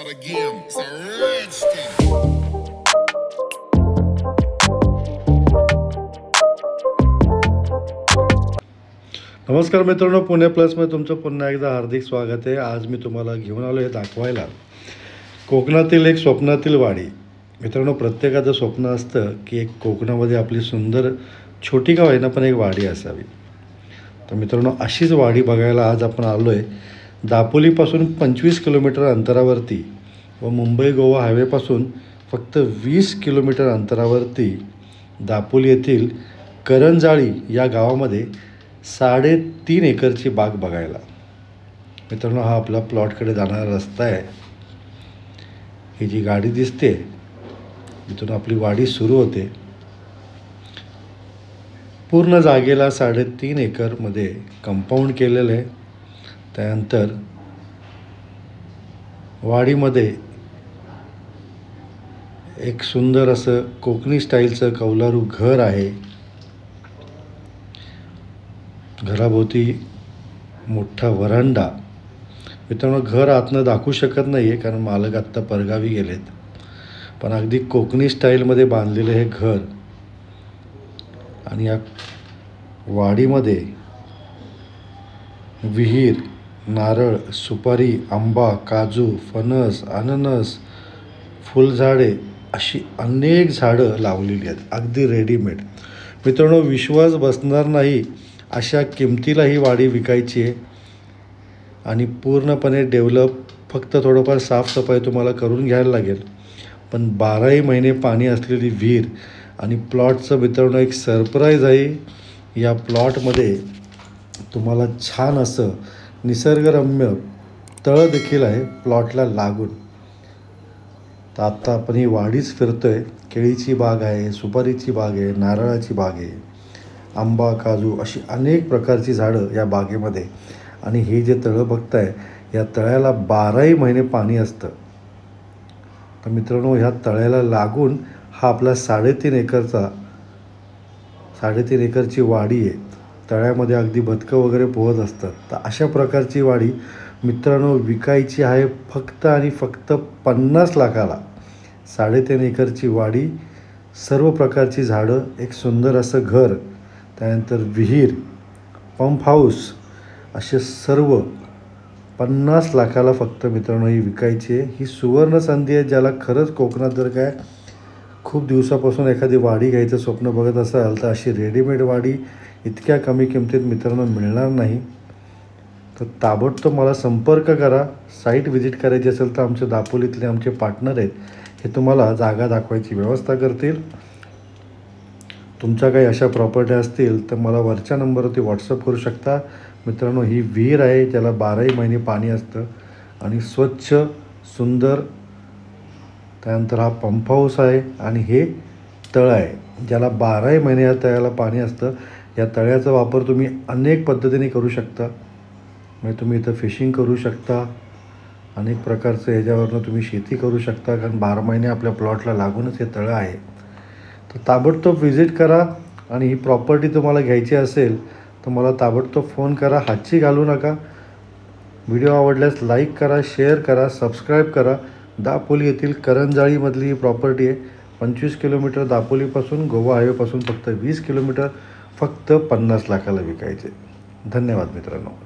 out again. It's a Redskin. नमस्कार मित्रांनो, पुणे प्लसमध्ये तुमचं पुन्हा एकदा हार्दिक स्वागत आहे. आज मी तुम्हाला घेऊन आलो आहे दाखवायला कोकणातील एक स्वप्नातील वाडी. मित्रांनो, प्रत्येकाचं स्वप्न असतं की एक कोकणामध्ये आपली सुंदर छोटी गाव आहे ना, पण एक वाडी असावी. तर मित्रांनो, अशीच वाडी बघायला आज आपण आलो आहे. दापोलीपासून 25 किलोमीटर अंतरावरती व मुंबई गोवा हायवेपासून फक्त 20 किलोमीटर अंतरावरती दापोली येथील करंजाळी या गावामध्ये 3.5 एकरची बाग बघायला. मित्रांनो, हा आपला प्लॉटकडे जाणारा रस्ता आहे. ही जी गाडी दिसते इथून आपली वाडी सुरू होते. पूर्ण जागेला 3.5 एकरमध्ये कंपाऊंड केलेलं आहे. त्यानंतर वाडीमध्ये एक सुंदर असं कोकणी स्टाईलचं कौलारू घर आहे. घराभोवती मोठा वरांडा. मित्रांनो, घर आतनं दाखवू शकत नाही आहे कारण मालक आत्ता परगावी गेलेत, पण अगदी कोकणी स्टाईलमध्ये बांधलेलं हे घर. आणि या वाडीमध्ये विहीर, नारळ, सुपारी, आंबा, काजू, फणस, अननस, फुलझाडे अशी अनेक झाडं लावलेली आहेत, अगदी रेडीमेड. मित्रांनो, विश्वास बसणार नाही अशा किमतीला ही वाडी विकायची आहे आणि पूर्णपणे डेव्हलप. फक्त थोडंफार साफसफाई तुम्हाला करून घ्यायला लागेल, पण 12ही महिने पाणी असलेली विहीर आणि प्लॉटचं मित्रांनो एक सरप्राईज आहे. या प्लॉटमध्ये तुम्हाला छान असं निसर्गरम्य तळं देखील आहे प्लॉटला लागून. तर आत्ता आपण ही वाडीच फिरतो आहे. केळीची बाग आहे, सुपारीची बाग आहे, नारळाची बाग आहे, आंबा, काजू अशी अनेक प्रकारची झाडं या बागेमध्ये. आणि हे जे तळं बघताय या तळ्याला 12ही महिने पाणी असतं. तर मित्रांनो, ह्या तळ्याला लागून हा आपला 3.5 एकरची वाडी आहे. तळ्यामध्ये अगदी बदकं वगैरे पोहत असतात. तर अशा प्रकारची वाडी मित्रांनो विकायची आहे फक्त आणि फक्त 50 लाखाला. 3.5 एकरची वाडी, सर्व प्रकारची झाडं, एक सुंदर असं घर, त्यानंतर विहीर, पंप हाऊस असे सर्व 50 लाखाला फक्त मित्रांनो ही विकायची आहे. ही सुवर्ण संधी आहे. ज्याला खरंच कोकणात जर काय खूप दिवसापासून एखादी वाडी घ्यायचं स्वप्न बघत असाल तर अशी रेडीमेड वाडी इतक्या कमी किमतीत मित्रांनो मिळणार नाही. तर ताबडतोब मला संपर्क करा. साईट व्हिजिट करायची असेल तर आमचे दापोलीतले आमचे पार्टनर आहेत, हे तुम्हाला जागा दाखवायची व्यवस्था करतील. तुमच्या काही अशा प्रॉपर्टी असतील तर मला वरच्या नंबरवरती व्हॉट्सअप करू शकता. मित्रांनो, ही विहीर आहे ज्याला 12ही महिने पाणी असतं आणि स्वच्छ सुंदर. त्यानंतर हा पंप हाऊस आहे आणि हे तळं आहे ज्याला 12ही महिने या तळ्याला पाणी असतं. या तळ्याचा वापर तुम्ही अनेक पद्धतीने करू शकता. म्हणजे तुम्ही इथं फिशिंग करू शकता, अनेक प्रकारचं ह्याच्यावरनं तुम्ही शेती करू शकता, कारण 12 महिने आपल्या प्लॉटला लागूनच हे तळं आहे. तर ताबडतोब व्हिजिट करा. आणि ही प्रॉपर्टी तुम्हाला घ्यायची असेल तर मला ताबडतोब फोन करा. हातची घालू नका. व्हिडिओ आवडल्यास लाईक करा, शेअर करा, सबस्क्राईब करा. दापोली येथील करंजाळीमधली ही प्रॉपर्टी आहे. 25 किलोमीटर दापोलीपासून, गोवा हायवेपासून फक्त 20 किलोमीटर, फक्त 50 लाखाला विकायचे. धन्यवाद मित्रांनो.